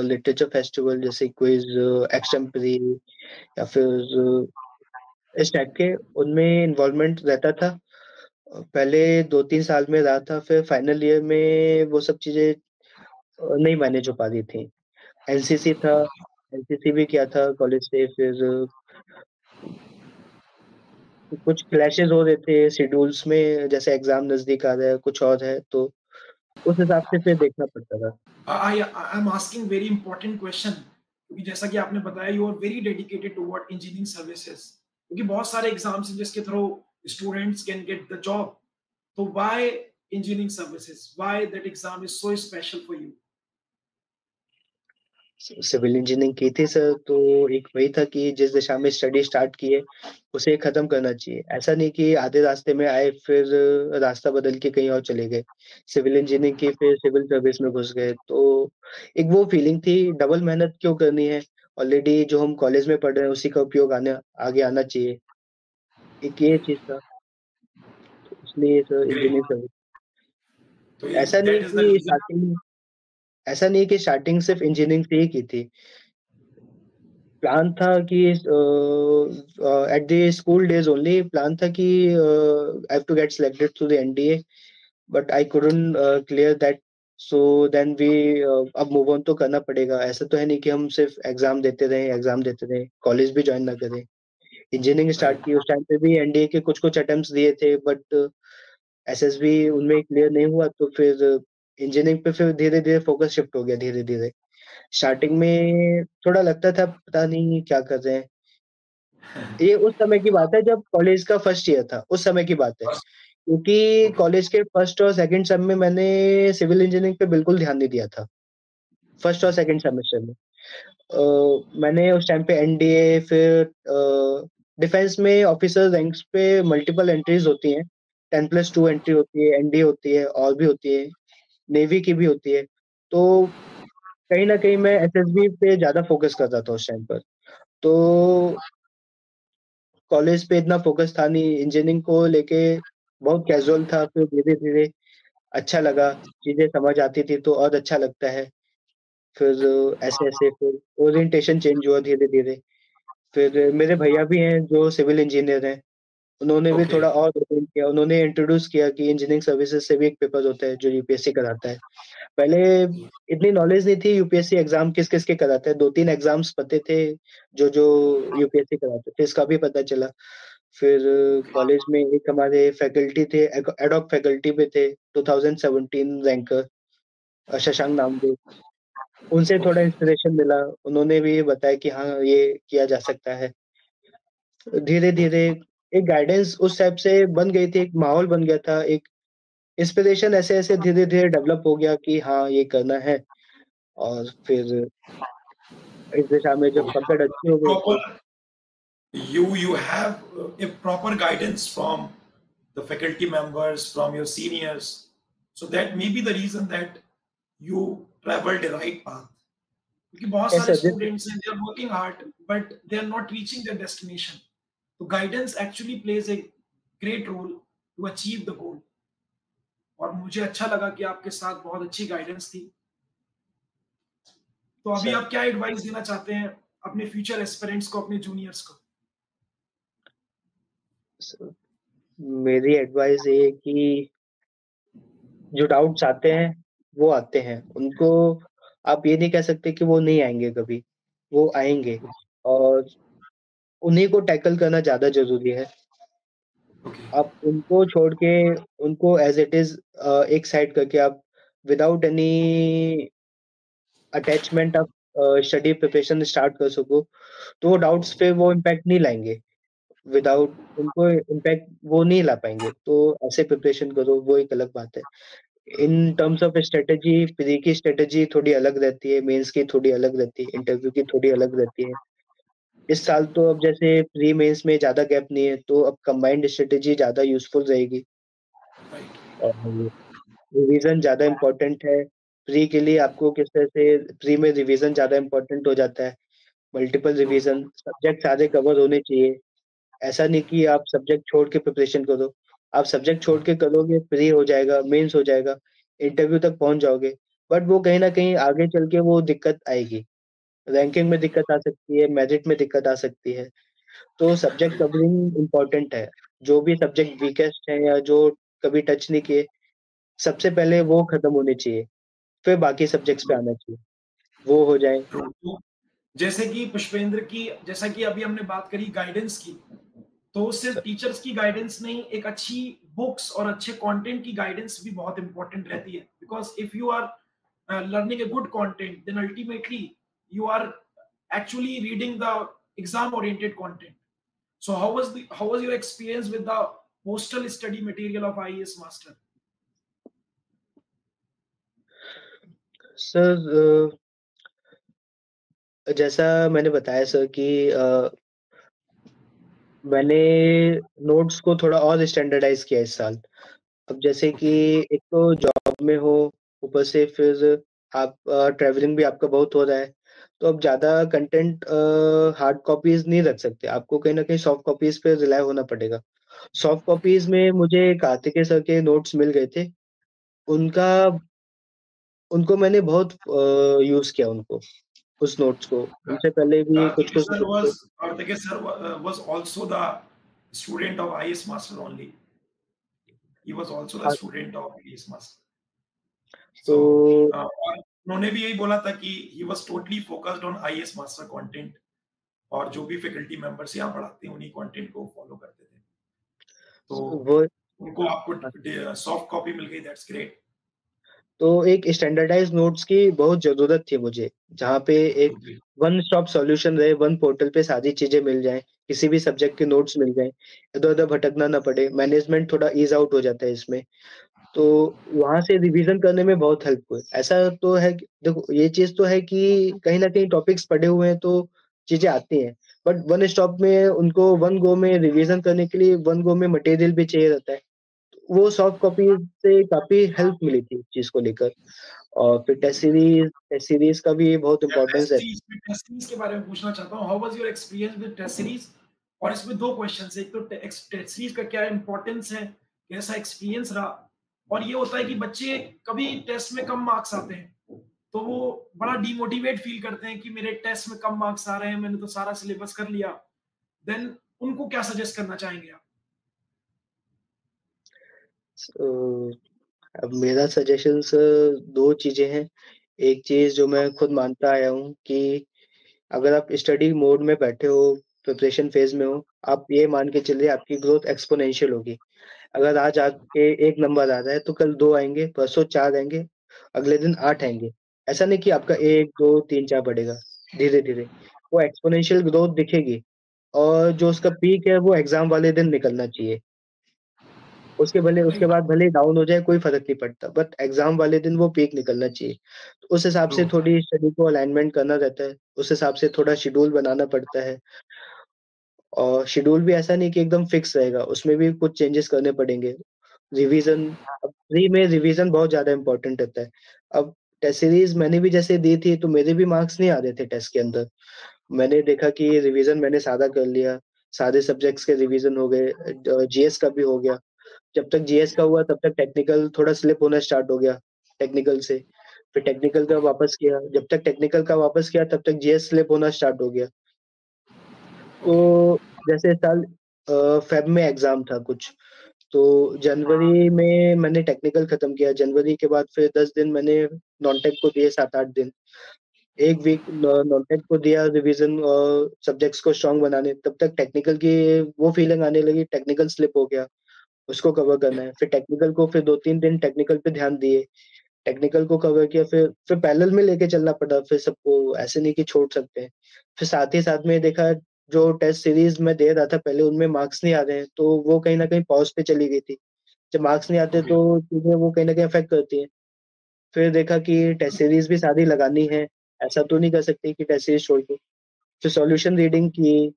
लिटरेचर फेस्टिवल जैसे क्विज़, एक्सटेम्परी या फिर इस टाइप के उनमें इन्वॉल्वमेंट रहता था। पहले 2-3 साल में रहा था, फिर फाइनल ईयर में वो सब चीज़ें नहीं मैनेज हो पा रही थी। एनसीसी था, एनसीसी भी किया था कॉलेज से फिर कुछ क्लैशेज़ हो रहे थे शेड्यूल्स में जैसे एग्ज़ाम नज़दीक आ रहा है, कुछ और है, तो उस हिसाब से फिर देखना पड़ता था। I am asking very important question, क्योंकि जैसा कि आपने बताया you are very dedicated toward engineering services, क्योंकि बहुत सारे एग्जाम्स हैं जिसके through students can get the job. तो why engineering services, why that exam is so special for you? Civil engineering की थी सर, तो एक वही था कि जिस दिशा में स्टडी स्टार्ट की है, उसे खत्म करना चाहिए। ऐसा नहीं कि आधे रास्ते में आए फिर रास्ता बदल के कहीं और चले गए। सिविल इंजीनियरिंग की फिर सिविल सर्विस में घुस गए, तो एक वो फीलिंग थी डबल मेहनत क्यों करनी है? ऑलरेडी जो हम कॉलेज में पढ़ रहे हैं उसी का उपयोग आगे आना चाहिए। एक ये चीज़ था, तो इसलिए सर ग्रेट। इंजीनियरिंग सर्विस तो ऐसा नहीं दैट इज द कि रीजन। स्टार्टिंग ऐसा नहीं कि स्टार्टिंग सिर्फ इंजीनियरिंग से ही की थी। प्लान था कि at the school days only plan था कि I have to get selected to the NDA but I couldn't clear that so then we अब मूव ऑन तो करना पड़ेगा। ऐसा तो है नहीं कि हम सिर्फ एग्जाम देते रहें, कॉलेज भी जॉइन ना करें। Engineering start right. की उस टाइम पे भी एनडीए के कुछ-कुछ अटेम्प्ट्स दिए थे बट एसएसबी उनमें क्लियर नहीं हुआ तो फिर इंजीनियरिंग पे फिर धीरे-धीरे फोकस शिफ्ट हो गया धीरे-धीरे। स्टार्टिंग में थोड़ा लगता था पता नहीं क्या कर रहे हैं। ये उस समय की बात है जब कॉलेज का फर्स्ट ईयर था, उस समय की बात है। क्योंकि ओके। कॉलेज के फर्स्ट और सेकंड सेम में मैंने सिविल इंजीनियरिंग पे बिल्कुल ध्यान नहीं दिया था, फर्स्ट और सेकंड सेमेस्टर में। मैंने उस टाइम पे एनडीए फिर डिफेंस में ऑफिसर रैंक्स पे मल्टीपल एंट्रीज़ होती हैं, 10+2 एंट्री होती है, एनडीए होती है और भी होती है, नेवी की भी होती है। तो कहीं न कहीं मैं एसएसबी पे ज़्यादा फ़ोकस कर रहा था उस टाइम पर। तो कॉलेज पे इतना फ़ोकस था नहीं, इंजीनियरिंग को लेके बहुत कैज़ुअल था, फिर धीरे-धीरे अच्छा लगा, चीज़ें समझ आती थी तो और अच्छा लगता है। फिर ऐसे-ऐसे फिर ओरिएंटेशन चेंज हुआ धीरे-धीरे। फिर मेरे भैया भी हैं जो सिविल इंजीनियर हैं, उन्होंने भी ओके। थोड़ा और ओपन किया, उन्होंने इंट्रोड्यूस किया कि इंजीनियरिंग सर्विसेज़ से भी एक पेपर होता है जो यूपीएससी कराता है। पहले इतनी नॉलेज नहीं थी यूपीएससी एग्ज़ाम किस-किस के कराता है, 2-3 एग्ज़ाम्स पते थे जो यूपीएससी कराते थे, इसका भी पता चला। फिर कॉलेज में एक हमारे फैकल्टी थे एडहॉक फैकल्टी पे थे 2017 रैंकर शशांक नामदेव, उनसे थोड़ा ओके। इंस्पिरेशन मिला, उन्होंने भी बताया कि हाँ, ये किया जा सकता है। धीरे-धीरे ओके। एक गाइडेंस उस टाइप से बन गई थी, एक माहौल बन गया था, एक इंस्पिरेशन ऐसे-ऐसे धीरे-धीरे डेवलप हो गया कि हाँ, ये करना है और फिर इस दिशा में जब पकड़ अच्छी हो गई प्रॉपर, तो you have a proper guidance from the faculty members, from your seniors, so that may be the reason that you traveled the right path, क्योंकि बहुत यस सारे सर दिस स्टूडेंट्स हैं, they are working hard but they are not reaching their destination, तो guidance actually plays a great role to achieve the goal। और मुझे अच्छा लगा कि आपके साथ बहुत अच्छी गाइडेंस थी। तो अभी सर आप क्या एडवाइस देना चाहते हैं अपने फ्यूचर एस्पिरेंट्स को, अपने जूनियर्स को? सर मेरी एडवाइस ये है कि जो डाउट्स आते हैं, वो आते हैं। उनको आप ये नहीं कह सकते कि वो नहीं आएँगे कभी, वो आएँगे और उन्हीं को टैकल करना ज़्यादा ज़रूरी है। ओके। आप उनको छोड़ के उनको एज़ इट इज़ एक साइड करके आप विदाउट एनी अटैचमेंट आप स्टडी प्रिपरेशन स्टार्ट कर सको, तो वो डाउट्स पे वो इम्पैक्ट नहीं लाएँगे। विदाउट उनको इम्पैक्ट वो नहीं ला पाएँगे, तो ऐसे प्रिपरेशन करो, वो एक अलग बात है। In terms of strategy, pre की स्ट्रैटेजी थोड़ी अलग रहती है, मेंस की थोड़ी अलग रहती है, इंटरव्यू की थोड़ी अलग रहती है। इस साल तो अब जैसे प्री मेंस में ज़्यादा गैप नहीं है, तो अब कंबाइंड स्ट्रेटजी ज़्यादा यूज़फुल रहेगी राइट। और रिवीजन ज़्यादा इम्पोर्टेंट है। प्री के लिए आपको किस तरह से प्री में रिवीजन ज़्यादा इम्पोर्टेंट हो जाता है। Multiple true. रिवीजन, सब्जेक्ट सारे कवर होने चाहिए। ऐसा नहीं कि आप सब्जेक्ट छोड़ के प्रिपरेशन करो। आप सब्जेक्ट छोड़ के करोगे, प्री हो जाएगा, मेंस हो जाएगा, इंटरव्यू तक पहुँच जाओगे। बट वो कहीं न कहीं आगे चल के वो दिक्कत आएगी। रैंकिंग में दिक्कत आ सकती है, मेरिट में दिक्कत आ सकती है। तो सब्जेक्ट कवरिंग इम्पोर्टेंट है। जो भी सब्जेक्ट वीकेस्ट हैं या जो कभी टच नहीं किए, सबसे पहले वो खत्म होने चाहिए, फिर बाकी सब्जेक्ट्स पे आना चाहिए। वो हो जाए। ट्रू। तो जैसे कि पुष्पेंद्र की, जैसा कि अभी हमने बात करी गाइडेंस की, तो सिर्फ टीचर्स की गाइडेंस नहीं, एक अच्छी बुक्स और अच्छे कंटेंट की गाइडेंस भी बहुत इंपॉर्टेंट रहती है। Because if you are learning a good content, then ultimately you are actually reading the exam oriented content. So how was your experience with the postal study material of IES master? Sir जैसा मैंने बताया sir कि मैंने notes को थोड़ा और standardise किया इस साल। अब जैसे कि Okay. एक तो जॉब में हो, ऊपर से फिर आप ट्रैवलिंग भी आपका बहुत हो रहा है, तो अब ज़्यादा कंटेंट हार्ड कॉपीज़ नहीं रख सकते, आपको कहीं न कहीं सॉफ्ट कॉपीज़ पे रिलाय होना पड़ेगा। सॉफ्ट कॉपीज़ में मुझे कार्तिकेय सर के नोट्स मिल गए थे, उनका उनको मैंने बहुत यूज़ किया उनको, उस नोट्स को। उनसे पहले भी Karthikeya कुछ-कुछ sir नोट्स थे। was also the student of IS Master only. He was also the हाँ, student of IS Master. तो So और उन्होंने भी यही बोला था कि he was totally focused on IS Master content, और जो भी फैकल्टी मेंबर्स यहाँ पढ़ाते हैं उन्हीं कंटेंट को फॉलो करते थे। तो वो उनको आपको सॉफ्ट कॉपी मिल गई, दैट्स ग्रेट। तो एक स्टैंडर्डाइज़्ड नोट्स की बहुत ज़रूरत थी मुझे, जहाँ पे एक ओके। वन स्टॉप सॉल्यूशन रहे, वन पोर्टल पे सारी चीज़ें मिल जाएँ, किसी भी सब्जेक्ट के नोट्स मिल जाएँ, इधर-उधर भटकना ना पड़े, मैनेजमेंट थोड़ा ईज़ आउट हो जाता है इसमें। तो वहाँ से रिवीज़न करने में बहुत हेल्प हुई। ऐसा तो है कि देखो ये चीज़ तो है कि कहीं न कहीं टॉपिक्स पढ़े हुए हैं तो चीज़ें आती हैं, बट वन स्टॉप में उनको वन गो में रिवीज़न करने के लिए वन गो में मटेरियल भी चाहिए रहता है। वो सॉफ्ट कॉपी से काफ़ी हेल्प मिली थी इस चीज़ को लेकर। और फिर टेस्ट सीरीज़ का भी बहुत इम्पोर्टेंस है। टेस्ट सीरीज के बारे में पूछना चाहता हूँ, how was your experience with test series? और इसमें दो क्वेश्चन है, एक तो टेस्ट सीरीज का क्या इंपॉर्टेंस है, कैसा एक्सपीरियंस रहा, और ये होता है कि बच्चे कभी टेस्ट में कम मार्क्स आते हैं तो वो बड़ा डिमोटिवेट फील करते हैं कि मेरे टेस्ट में कम मार्क्स आ रहे हैं, मैंने तो सारा सिलेबस कर लिया। देन उनको क्या सजेस्ट करना चाहेंगे आप? तो अब मेरा सजेशंस 2 चीज़ें हैं। एक चीज़ जो मैं खुद मानता आया हूँ कि अगर आप स्टडी मोड में बैठे हो, प्रिपरेशन फेज़ में हो, आप ये मान के चलिए आपकी ग्रोथ एक्स्पोनेंशियल होगी। अगर आज आपके 1 नंबर आ रहा है, तो कल 2 आएँगे, परसों 4 आएँगे, अगले दिन 8 आएँगे। ऐसा नहीं कि आपका 1, 2, 3, 4 बढ़ेगा, धीरे-धीरे। वो एक्स्पोनेंशियल ग्रोथ दिखेगी और जो उसका पीक है, वो एग्ज़ाम वाले दिन निकलना चाहिए। उसके राइट। बाद भले ही डाउन हो जाए कोई फ़र्क नहीं पड़ता, बट एग्ज़ाम वाले दिन वो पीक निकलना चाहिए। तो उस हिसाब ट्रू। से थोड़ी स्टडी को अलाइनमेंट करना रहता है, उस हिसाब से थोड़ा शेड्यूल बनाना पड़ता है। और शेड्यूल भी ऐसा नहीं कि एकदम फिक्स रहेगा, उसमें भी कुछ चेंजेस करने पड़ेंगे। रिवीज़न अब प्री में रिवीज़न बहुत ज़्यादा इम्पोर्टेंट रहता है। अब टेस्ट सीरीज़ मैंने भी जैसे दी थी, तो मेरे भी मार्क्स नहीं आ रहे थे टेस्ट के अंदर। मैंने देखा कि रिवीज़न मैंने सारा कर लिया, सारे सब्जेक्ट्स के रिवीज़न हो गए, जीएस का भी हो गया। जब तक जीएस का हुआ तब तक टेक्निकल थोड़ा स्लिप होना स्टार्ट हो गया, टेक्निकल से। फिर टेक्निकल का वापस किया, जब तक टेक्निकल का वापस किया तब तक जीएस स्लिप होना स्टार्ट हो गया। ओके। तो जैसे इस साल फ़ेब में एग्ज़ाम था कुछ, तो जनवरी में मैंने टेक्निकल खत्म किया, जनवरी के बाद फिर 10 दिन मैंने नॉन-टेक को दिए 7-8 दिन। 1 वीक नॉन-टेक को दिया रिवीज़न सब्जेक्ट्स को स्ट्रॉन्ग बनाने, तब तक टेक्निकल की वो फीलिंग आने लगी, टेक्निकल स्लिप हो गया। उसको कवर करना है। फिर टेक्निकल को फिर 2-3 दिन टेक्निकल पे ध्यान दिए। टेक्निकल को कवर किया फिर पैरेलल में लेके चलना पड़ा फिर सबको, ऐसे नहीं कि छोड़ सकते हैं। फिर साथ ही साथ में देखा जो टेस्ट सीरीज़ मैं दे रहा था पहले उनमें मार्क्स नहीं आ रहे हैं, तो वो कहीं न कहीं पॉज़ पे चली गई थी। जब मार्क्स नहीं आते ओके। तो चीज़ें वो कहीं न कहीं अफ़ेक्ट करती हैं। फिर देखा कि टेस्ट सीरीज़ भी सारी लगानी है, ऐसा तो नहीं कर सकते कि टेस्ट सीरीज़ छोड़ दूँ। फिर सॉल्यूशन रीडिंग की,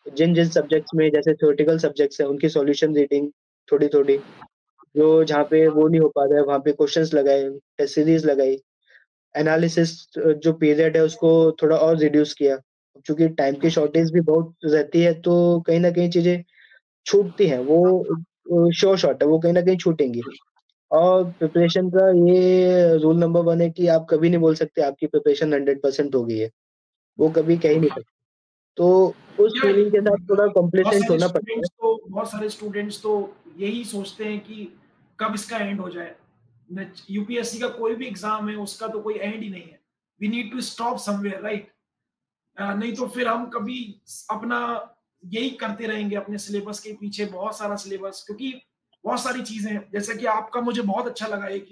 जिन सब्जेक्ट्स में जैसे थ्योरेटिकल सब्जेक्ट्स हैं उनकी सॉल्यूशन रीडिंग थोड़ी-थोड़ी, जो जहाँ पे वो नहीं हो पा रहा है वहाँ पे क्वेश्चंस लगाए, टेस्ट सीरीज लगाई, एनालिसिस जो पीरियड है उसको थोड़ा और रिड्यूस किया। चूँकि टाइम की शॉर्टेज भी बहुत रहती है तो कहीं न कहीं चीज़ें छूटती हैं, वो श्योर शॉट है, वो कहीं न कहीं छूटेंगी। और प्रिपरेशन का ये रूल नंबर 1 है कि आप कभी नहीं बोल सकते आपकी प्रिपरेशन 100% हो गई है, वो कभी कह ही नहीं सकते। तो उस या फीलिंग के साथ थोड़ा कॉम्प्लेसेंट होना पड़ता है। बहुत सारे स्टूडेंट्स तो यही सोचते हैं कि कब इसका एंड हो जाए। यूपीएससी का कोई भी एग्जाम है उसका तो कोई एंड ही नहीं है। We need to stop somewhere, right? नहीं तो फिर हम कभी अपना यही करते रहेंगे अपने सिलेबस के पीछे, बहुत सारा सिलेबस, क्योंकि बहुत सारी चीजें हैं। जैसे कि आपका मुझे बहुत अच्छा लगा एक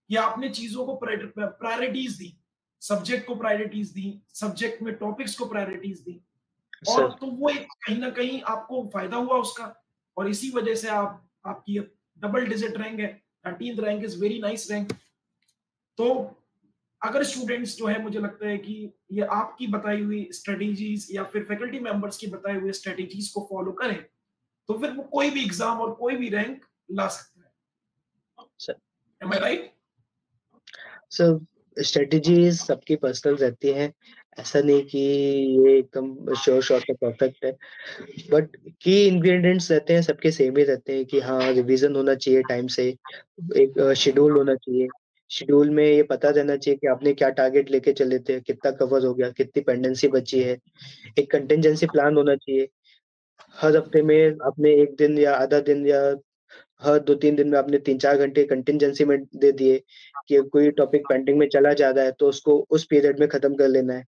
ये आपने चीजों को प्रायोरिटीज दी, सब्जेक्ट को प्रायोरिटीज दी, सब्जेक्ट में टॉपिक्स को प्रायोरिटीज दी, और सर, तो वो एक कहीं ना कहीं आपको फायदा हुआ उसका, और इसी वजह से आप आपकी डबल डिजिट रैंक है। 13th rank is very nice rank. तो अगर स्टूडेंट्स जो है, मुझे लगता है कि ये आपकी बताई हुई स्ट्रेटेजीज या फिर फैकल्टी मेंबर्स की बताई हुई स्ट्रेटेजीज को फॉलो करें, तो फिर वो कोई भी एग्जाम और कोई भी रैंक ला सकता है। सर, एम आई राइट? सर स्ट्रेटेजीज़ सबकी पर्सनल रहती हैं। ऐसा नहीं कि ये एकदम श्योर शॉट है, परफेक्ट है। बट की इंग्रीडिएंट्स रहते हैं, सबके सेम ही रहते हैं कि हाँ, रिवीजन होना चाहिए टाइम से, एक शेड्यूल होना चाहिए। शेड्यूल में ये पता रहना चाहिए कि आपने क्या टारगेट लेके चले थे, कितना कवर हो गया, कितनी पेंडेंसी बची है। एक कंटिंजेंसी प्लान होना चाहिए। हर हफ्ते में आपने 1 दिन या आधा दिन या हर 2-3 दिन में आपने 3-4 घंटे कंटिंजेंसी में दे दिए कि कोई टॉपिक पेंडिंग में चला जा रहा है, तो उसको उस पीरियड में खत्म कर लेना है।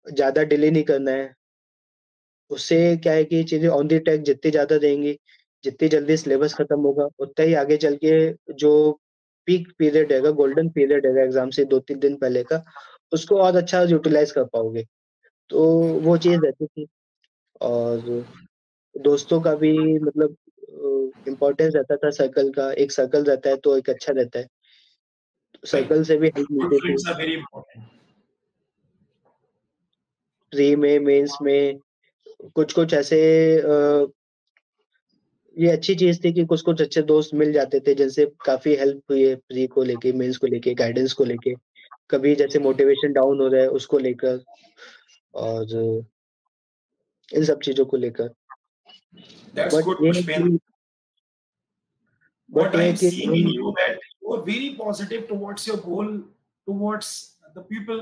ज़्यादा डिले नहीं करना है। उससे क्या है कि चीज़ें ऑन द ट्रैक जितनी ज़्यादा रहेंगी, जितनी जल्दी सिलेबस खत्म होगा, उतना ही आगे चल के जो पीक पीरियड रहेगा, गोल्डन पीरियड रहेगा एग्ज़ाम से 2-3 दिन पहले का, उसको और अच्छा यूटिलाइज़ कर पाओगे। तो वो चीज़ रहती थी। और दोस्तों का भी मतलब इम्पोर्टेंस रहता था सर्कल का, एक सर्कल रहता है तो एक अच्छा रहता है। राइट। सर्कल से भी हेल्प गुड मिलती थी। Friends are very important. Pre में, मेंस में कुछ-कुछ ऐसे ये अच्छी चीज़ थी कि कुछ-कुछ अच्छे दोस्त मिल जाते थे जिनसे काफ़ी हेल्प हुई है प्री को लेके, मेंस को लेके, गाइडेंस को लेके। कभी जैसे मोटिवेशन डाउन हो रहा है उसको लेकर और इन सब चीज़ों को लेकर। दैट्स बट गुड ये है पुष्पेंद्र। कि What बट I ये है am कि seeing in you that you are very positive towards your goal, towards the people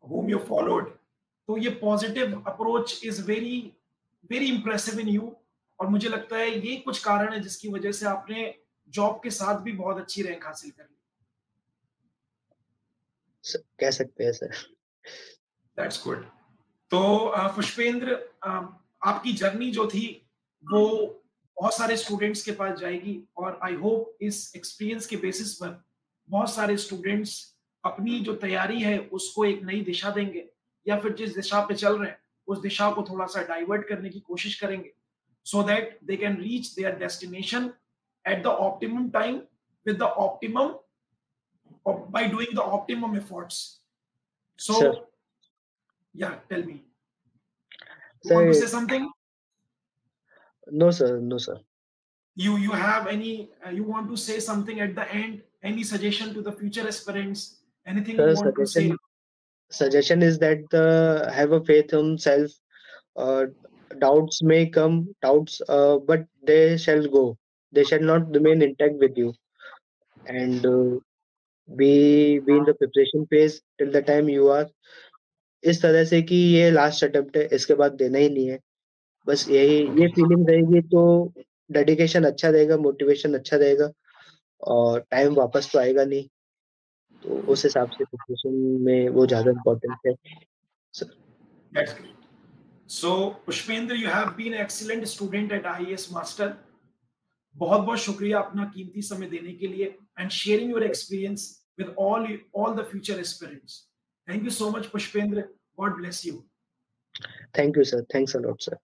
whom you followed. तो ये positive approach is very very impressive in you, और मुझे लगता है ये कुछ कारण है जिसकी वजह से आपने जॉब के साथ भी बहुत अच्छी रैंक हासिल कर ली। कह सकते हैं सर। That's good. तो पुष्पेंद्र, आपकी जर्नी जो थी वो बहुत सारे स्टूडेंट्स के पास जाएगी, और आई होप इस एक्सपीरियंस के बेसिस पर बहुत सारे स्टूडेंट्स अपनी जो तैयारी है उसको एक नई दिशा देंगे, या फिर जिस दिशा पे चल रहे हैं उस दिशा को थोड़ा सा डाइवर्ट करने की कोशिश करेंगे, so that they can reach their destination at the optimum time with the optimum, by doing the optimum efforts. Sir So, yeah, tell me. You want to sir say something? No sir, no sir. You have any? You want to say something at the end? Any suggestion to the future aspirants? Anything you sir want to say? suggestion is that the have a faith in self. Uh, doubts may come, doubts, but they shall go. They shall not remain intact with you. And be in the preparation phase till the time you are इस तरह से कि ये last attempt है, इसके बाद देना ही नहीं है। बस यही ये फीलिंग रहेगी तो डेडिकेशन अच्छा रहेगा, मोटिवेशन अच्छा रहेगा और टाइम वापस तो आएगा नहीं। तो उस हिसाब से प्रिपरेशन में वो ज़्यादा इम्पोर्टेंट है। Sir, That's great. So, Pushpendra, you have been an excellent student at IAS Master. बहुत बहुत शुक्रिया अपना कीमती समय देने के लिए and sharing your experience with all the future aspirants. Thank you so much Pushpendra, God bless you. Thank you sir, thanks a lot sir.